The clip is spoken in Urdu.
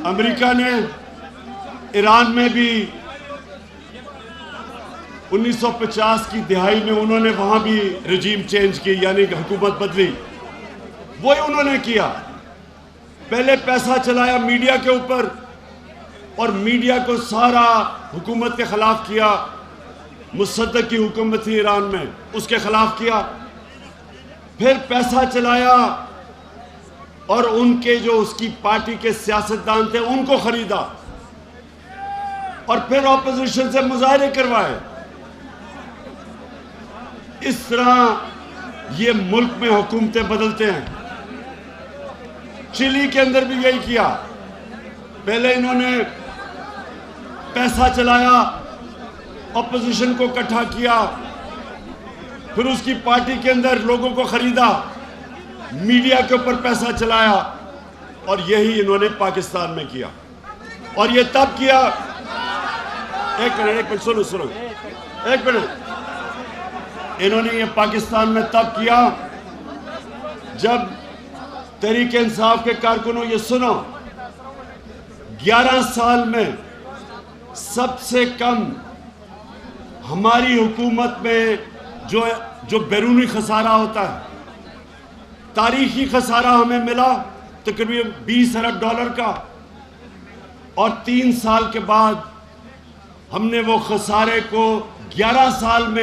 امریکہ نے ایران میں بھی 1950 کی دہائی میں انہوں نے وہاں بھی رجیم چینج کی، یعنی کہ حکومت بدلی. وہی انہوں نے کیا. پہلے پیسہ چلایا میڈیا کے اوپر اور میڈیا کو سارا حکومت کے خلاف کیا. مصدق کی حکومت تھی ایران میں، اس کے خلاف کیا. پھر پیسہ چلایا اور ان کے جو اس کی پارٹی کے سیاستدان تھے ان کو خریدا اور پھر اپوزیشن سے مظاہرے کروائے. اس طرح یہ ملک میں حکومتیں بدلتے ہیں. چلی کے اندر بھی یہی کیا. پہلے انہوں نے پیسہ چلایا، اپوزیشن کو اکٹھا کیا، پھر اس کی پارٹی کے اندر لوگوں کو خریدا، میڈیا کے اوپر پیسہ چلایا، اور یہی انہوں نے پاکستان میں کیا. اور یہ تب کیا، ایک منٹ سنو ایک منٹ. انہوں نے یہ پاکستان میں تب کیا جب تحریک انصاف کے کارکنوں، یہ سنو، 11 سال میں سب سے کم ہماری حکومت میں جو بیرونی خسارہ ہوتا ہے، تاریخی خسارہ ہمیں ملا تقریباً $20 ارب کا، اور 3 سال کے بعد ہم نے وہ خسارے کو 11 سال میں